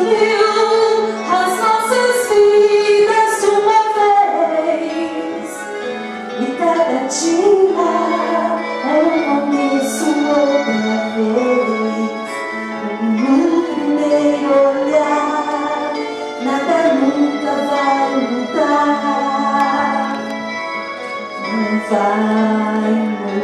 uniu as nossas vidas de uma vez, e cada dia é um começo outra vez. No primeiro olhar, nada nunca vai mudar. Não vai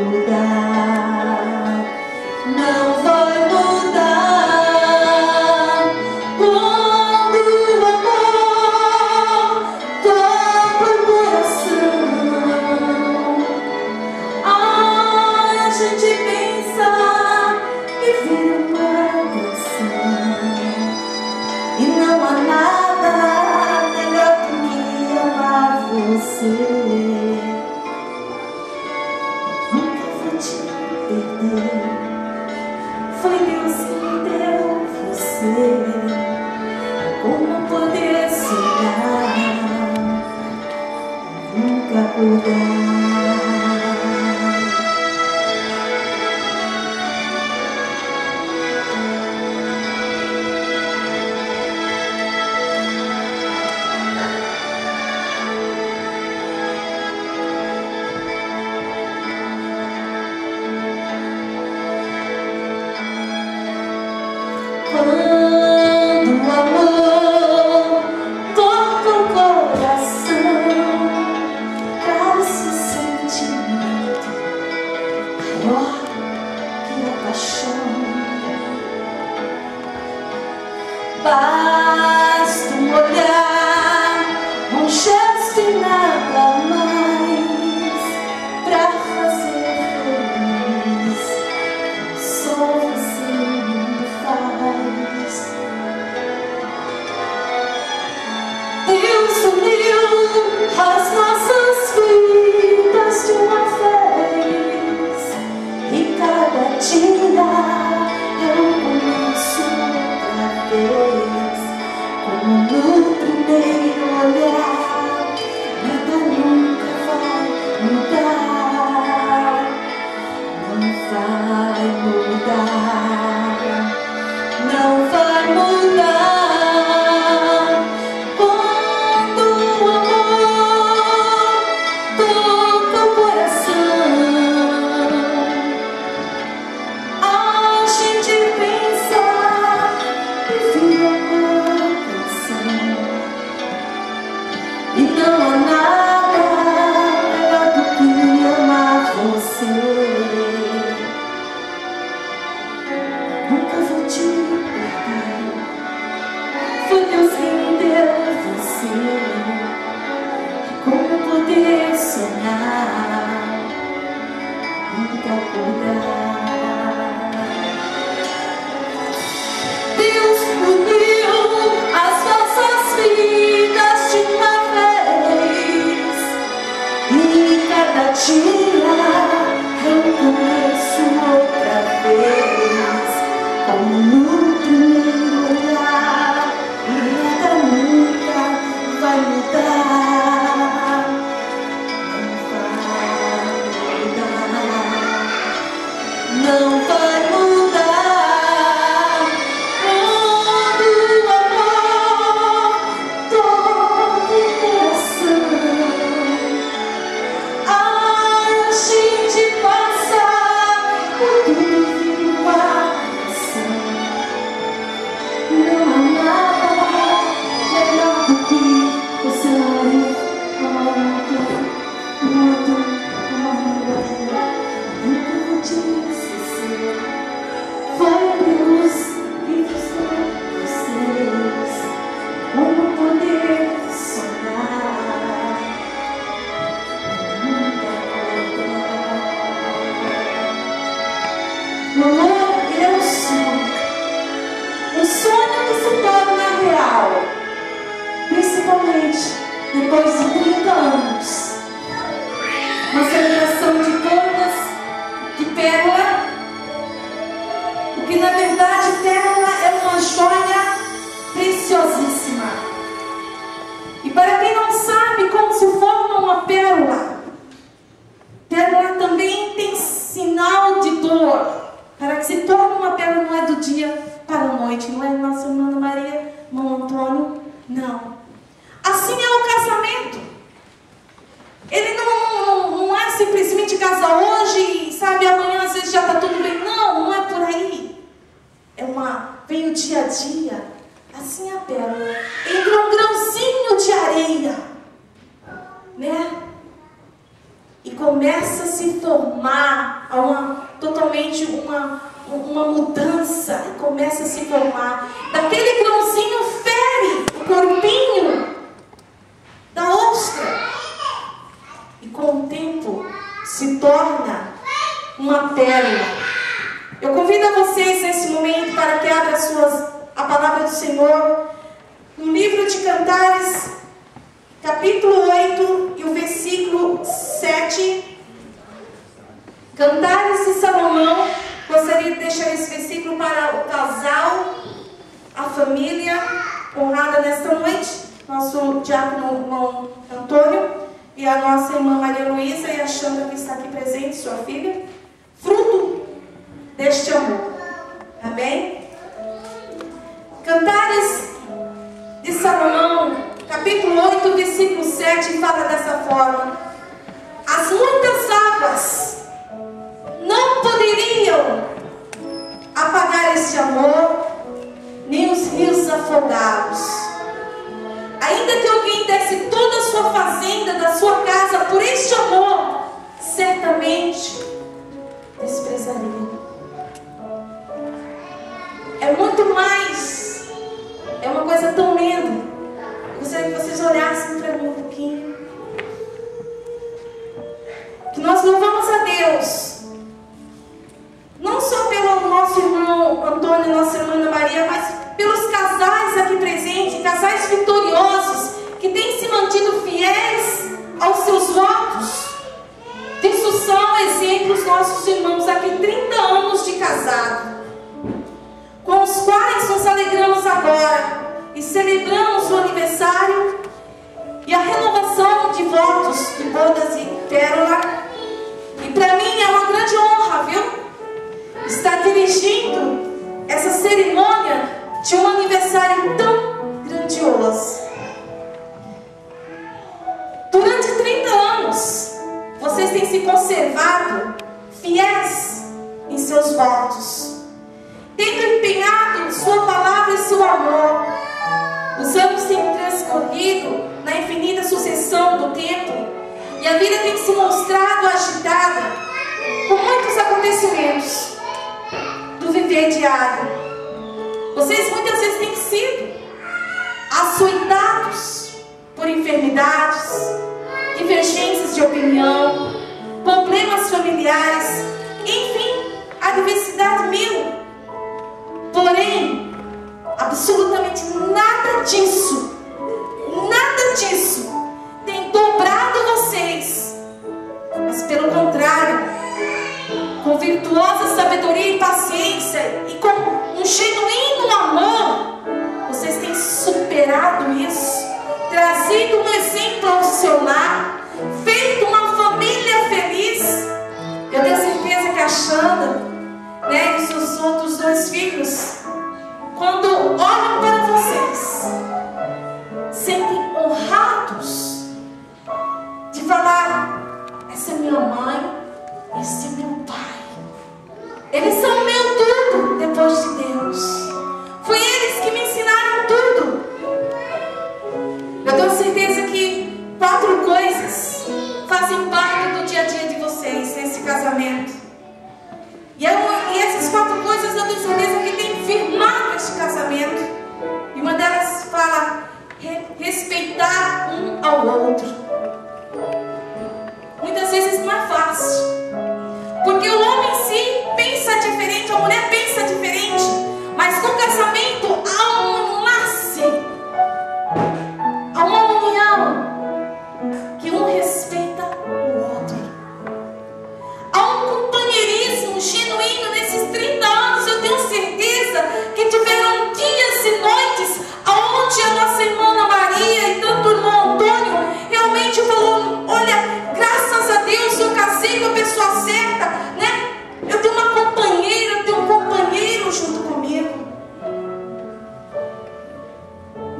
mudar, não vai mudar. Quando o amor toca o coração, a gente pensa e vira uma canção. E não há nada melhor do que amar você. Foi Deus que me deu você. Como poder sonhar, nunca acordar. Quando o amor toca o coração, traz-se sentimento maior que a paixão. Basta um olhar, um gesto e nada mais pra fazer feliz. Só você me faz. Deus uniu as nossas vidas de uma vez, e cada dia eu começo outra vez. Como no primeiro olhar, nada nunca vai mudar. Não vai mudar, não vai mudar. Quando o amor toca o coração, a gente pensa e vira uma canção. E não há nada melhor do que amar você. Nunca vou te perder. Foi Deus que me deu você. Como poder sonhar, nunca acordar. Deus uniu as nossas vidas de uma vez, e cada dia eu começo outra vez. Como no primeiro olhar, e nada nunca vai mudar. Não vai mudar. Quando o amor toca o coração, a gente passa por tudo vira uma canção. Não há nada melhor do que você ouvir nunca vou te esquecer. Foi Deus que fez vocês. Como poder sonhar, nunca acordar. O amor, ele é um sonho. Um sonho que se torna real, principalmente depois de 30 anos. Uma celebração de todas de pérola, porque na verdade pérola é uma joia preciosíssima. E para quem não sabe como se forma uma pérola, pérola também tem sinal de dor. Para que se torne uma pérola não é do dia para a noite, não é? Nossa irmã Maria a dia, assim é a pérola. Entre um grãozinho de areia, né? E começa a se formar totalmente uma mudança. E começa a se formar. Daquele grãozinho fere o corpinho da ostra. E com o tempo se torna uma pérola. Eu convido a vocês nesse momento para que abram a palavra do Senhor no livro de Cantares, capítulo 8 e o versículo 7. Cantares de Salomão. Gostaria de deixar esse versículo para o casal, a família honrada nesta noite, nosso diácono irmão Antônio e a nossa irmã Maria Luísa e a Xanda que está aqui presente, sua filha, fruto deste amor. Amém? Cantares de Salomão, capítulo 8, versículo 7, fala dessa forma: as muitas águas não poderiam apagar este amor, nem os rios afogá-los. Ainda que alguém desse toda a sua fazenda, da sua casa, por este amor, certamente desprezaria. É muito mais, é uma coisa tão linda. Eu gostaria que vocês olhassem para mim um pouquinho. Que nós louvamos a Deus, não só pelo nosso irmão Antônio e nossa irmã Ana Maria, mas pelos casais aqui presentes, casais vitoriosos, que têm se mantido fiéis aos seus votos. Disso são exemplos nossos irmãos aqui, 30 anos de casado, com os quais nos alegramos agora e celebramos o aniversário e a renovação de votos de bodas e pérola. E para mim é uma grande honra, viu? Estar dirigindo essa cerimônia de um aniversário tão grandioso. Durante 30 anos, vocês têm se conservado fiéis em seus votos, tendo empenhado sua palavra e seu amor. Os anos têm transcorrido na infinita sucessão do tempo e a vida tem se mostrado agitada com muitos acontecimentos do viver diário. Vocês muitas vezes têm sido açoitados por enfermidades, divergências de opinião, problemas familiares, enfim, adversidade mil. Porém, absolutamente nada disso tem dobrado vocês, mas pelo contrário, com virtuosa sabedoria e paciência e com um genuíno amor, vocês têm superado isso, trazido um exemplo ao seu lar, feito uma família feliz. Eu tenho certeza que a Xanda, né, e seus outros 2 filhos, quando olham para vocês, sentem honrados de falar: essa é minha mãe, esse é meu pai. Eles são meu tudo depois de Deus. Foi eles que me ensinaram tudo. Eu tenho certeza que 4 coisas fazem parte do dia a dia de vocês nesse casamento. E essas 4 coisas eu tenho certeza que têm firmado este casamento. E uma delas fala: respeitar um ao outro. Muitas vezes não é fácil, porque o homem em si pensa diferente, a mulher pensa diferente, mas no casamento há um laço, há uma união, que um respeita o outro. Há um companheirismo genuíno nesses 30 anos. Eu tenho certeza que tiveram dias e noites onde a nossa irmã Ana Maria e tanto o irmão Antônio realmente falou: olha, graças a Deus eu casei com a pessoa certa, né? Eu tenho uma companheira, eu tenho um companheiro junto comigo.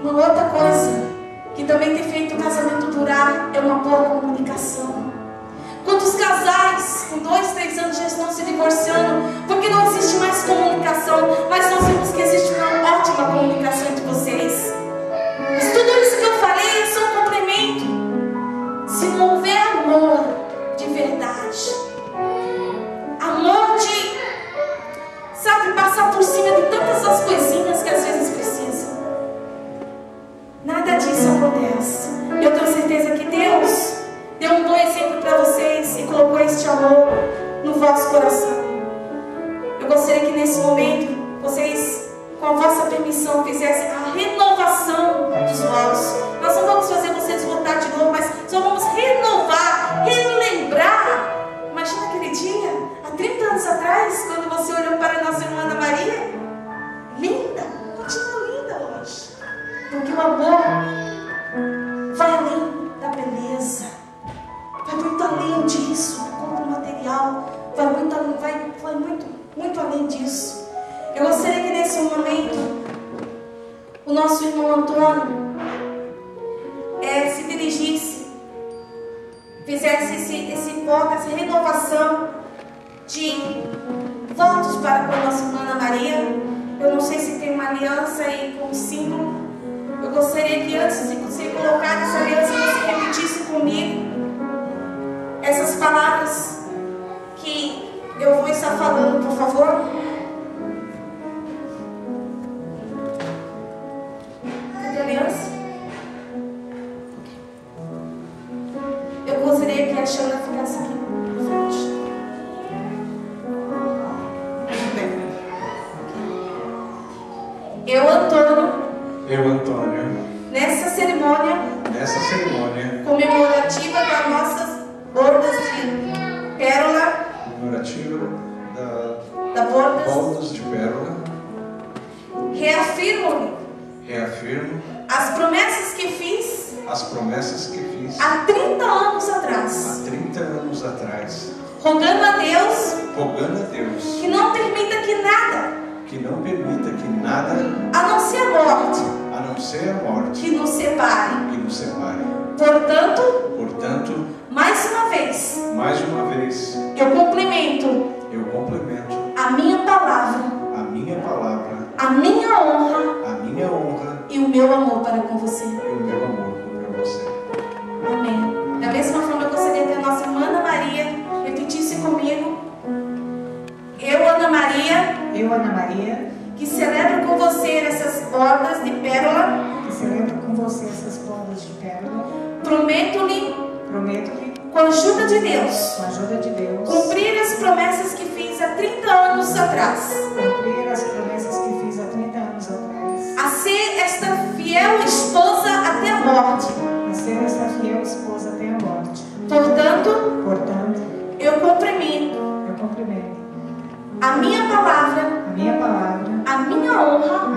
Uma outra coisa que também tem feito o casamento durar é uma boa comunicação. Quantos casais com 2, 3 anos já estão se divorciando porque não existe mais comunicação, mas nós vemos que existe uma ótima nossa permissão, fizesse a renovação dos votos. Nós não vamos fazer vocês votar de novo, mas só vamos renovar, relembrar. Imagina aquele dia, há 30 anos atrás, quando você olhou para a nossa irmã Ana Maria. Linda, continua linda hoje. Porque o amor vai além da beleza, vai muito além disso, do corpo material, vai muito além disso. Eu gostaria que nesse momento o nosso irmão Antônio se dirigisse, fizesse esse voto, essa renovação de votos para com a nossa irmã Ana Maria. Eu não sei se tem uma aliança aí com o símbolo. Eu gostaria que antes de você colocar essa aliança, você repetisse comigo essas palavras que eu vou estar falando, por favor. Cadê a aliança? Eu gostaria que a Xana ficasse aqui na frente. Eu, Antônio, nessa cerimônia comemorativa das nossas bordas de pérola, da bordas de pérola, reafirmo as promessas que fiz há 30 anos atrás, rogando a Deus que não permita que nada, a não ser a morte, que nos separe. Portanto, mais uma vez, eu complemento a minha palavra, a minha honra e o meu amor para com você. Amém. Da mesma forma, eu gostaria que a nossa irmã Ana Maria repetisse comigo. Eu, Ana Maria, que celebro com você essas bordas de pérola, prometo-lhe, com a ajuda de Deus, cumprir as promessas que fiz há 30 anos atrás, a ser esta fiel esposa até a morte. Portanto, eu cumprimento a minha palavra, a minha honra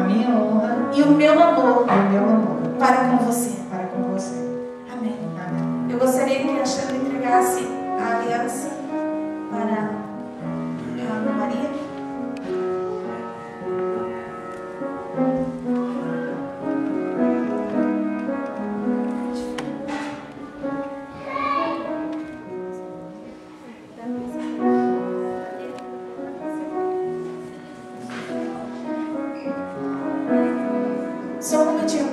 e o meu amor para com você. Amém. Eu gostaria que a Xana entregasse a aliança para a Ana Maria. Só um minutinho.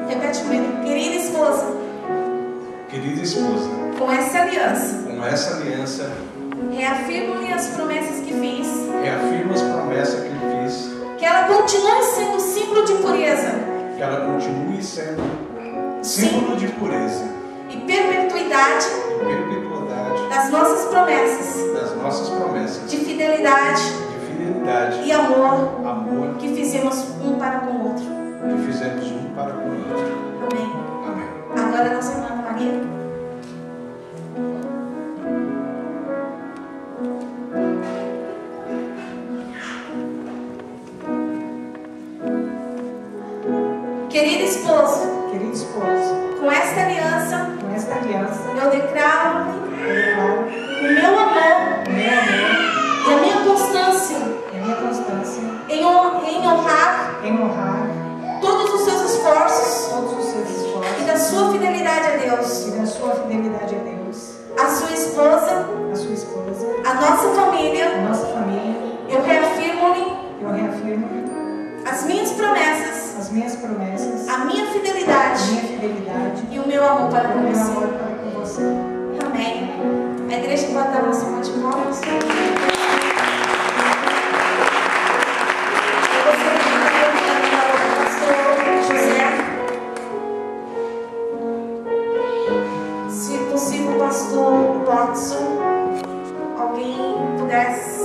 Repete comigo. Querida esposa, com essa aliança, reafirmo-lhe as promessas que fiz, que ela continue sendo símbolo de pureza, e perpetuidade das nossas promessas de fidelidade e amor que fizemos um para com o outro. Amém. Agora nossa irmã Ana Maria. Querido esposo, com esta aliança, eu declaro o meu amor e a minha constância em honrar todos os seus esforços e da sua fidelidade a Deus, a sua esposa, a nossa família. Eu reafirmo-lhe as minhas promessas, a minha fidelidade e o meu amor para com você. Amém. A igreja pode dar uma salva de palmas. Eu gostaria de perguntar para o pastor José, se possível, o pastor Watson, alguém pudesse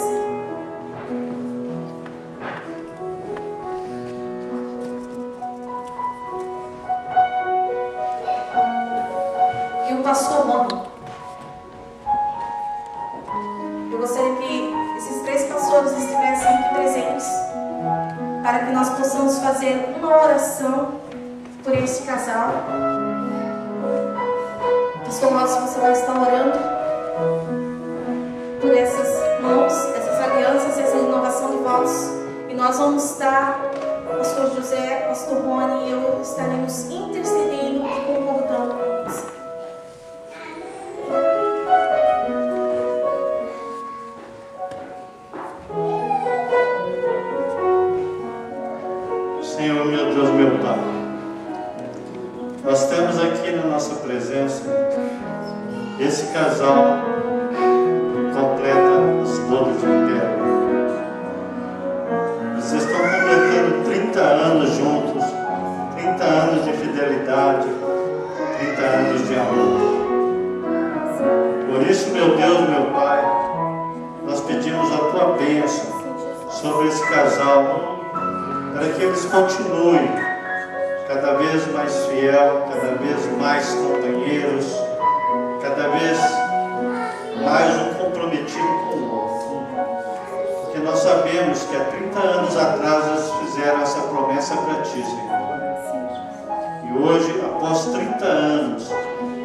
para que nós possamos fazer uma oração por esse casal. Pastor Márcio, você vai estar orando por essas mãos, essas alianças, essa renovação de votos. E nós vamos estar, Pastor José, Pastor Rony e eu estaremos intercedendo e concordando com você. Senhor, meu Deus, meu Pai, nós temos aqui na nossa presença esse casal que completa as bodas de pérola. Vocês estão completando 30 anos juntos, 30 anos de fidelidade, 30 anos de amor. Por isso, meu Deus, meu Pai, nós pedimos a Tua bênção sobre esse casal, para que eles continuem cada vez mais fiel, cada vez mais companheiros, cada vez mais um comprometido com o outro. Porque nós sabemos que há 30 anos atrás eles fizeram essa promessa para Ti, Senhor. E hoje, após 30 anos,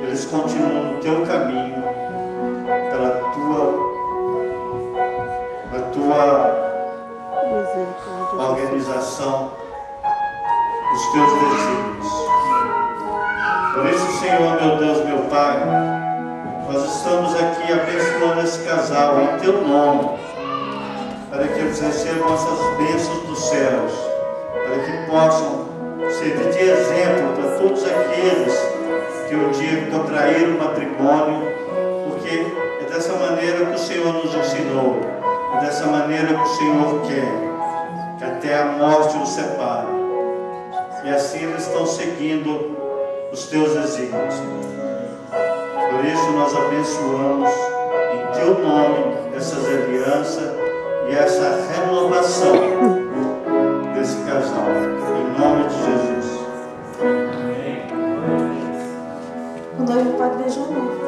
eles continuam no Teu caminho, pela Tua organização, os Teus desígnios. Por isso, Senhor, meu Deus, meu Pai, nós estamos aqui abençoando esse casal em Teu nome, para que eles recebam essas bênçãos dos céus, para que possam servir de exemplo para todos aqueles que um dia contraíram o matrimônio, porque é dessa maneira que o Senhor nos ensinou, é dessa maneira que o Senhor quer, que até a morte os separe. E assim eles estão seguindo os Teus desígnios. Por isso nós abençoamos em Teu nome essas alianças e essa renovação desse casal. Em nome de Jesus. Amém. O noivo pode beijar o noivo.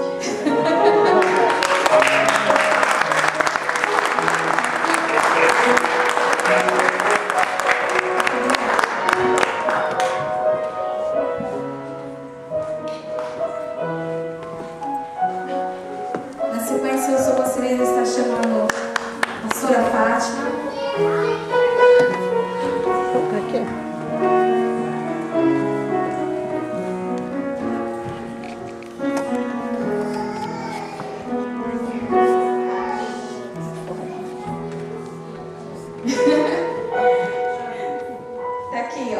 Na sequência, eu só gostaria de estar chamando a pastora Fátima. Tá aqui, ó.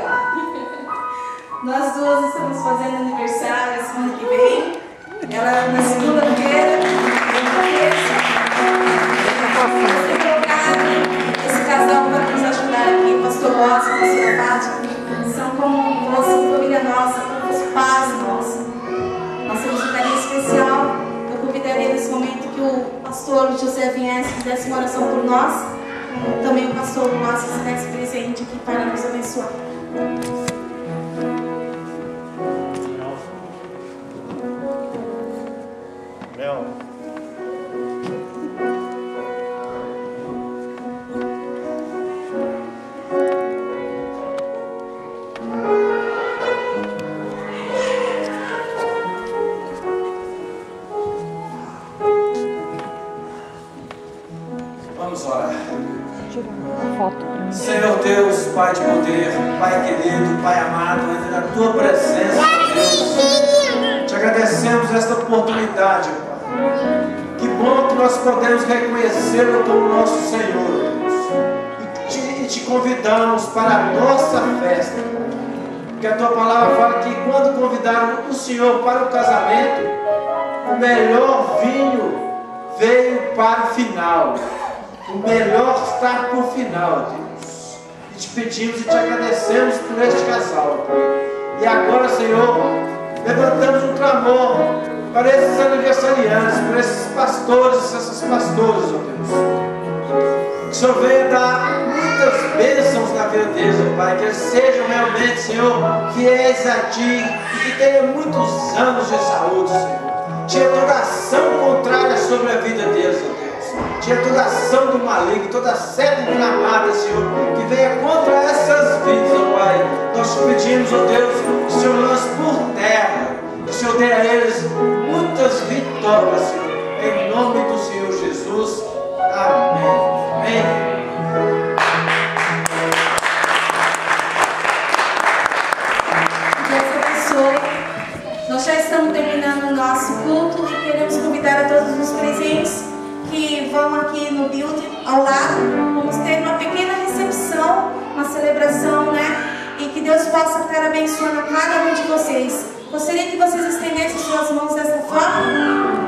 Nós duas estamos fazendo aniversário a semana que vem. Ela na segunda-feira, esse casal vai nos ajudar aqui, pastor Rosa, pastora Fátima, são como você, família nossa, como os pais nossa. Nós temos um carinho especial. Eu convidaria nesse momento que o pastor José viesse e fizesse uma oração por nós. Também o pastor Márcio se desse presente aqui para nos abençoar. Mel. Vamos orar. Senhor Deus, Pai de poder, Pai querido, Pai amado, entre na Tua presença, Deus. Te agradecemos esta oportunidade, Pai. Que bom que nós podemos reconhecê-lo como nosso Senhor, Deus. E te convidamos para a nossa festa, Pai. Porque a Tua palavra fala que quando convidaram o Senhor para o casamento, o melhor vinho veio para o final. O melhor está por final, Deus. E te pedimos e te agradecemos por este casal, Pai. E agora, Senhor, levantamos um clamor para esses aniversariantes, para esses pastores, essas pastoras, ó Deus. Que o Senhor venha dar muitas bênçãos na vida deles, ó Pai. Que eles sejam realmente, Senhor, fiéis a Ti e que tenham muitos anos de saúde, Senhor. Tira toda ação contrária sobre a vida deles, ó Deus. Tira toda ação do maligno, toda seta inflamada, Senhor, que venha contra essa pedimos, ó Deus, que o Senhor lance por terra, que o Senhor dê a eles muitas vitórias, Senhor, em nome do Senhor Jesus. Amém. Amém. Nós já estamos terminando o nosso culto e queremos convidar a todos os presentes que vão aqui no building ao lado. Vamos ter uma pequena recepção, uma celebração, né? E que Deus possa estar abençoando a cada um de vocês. Gostaria que vocês estendessem suas mãos dessa forma.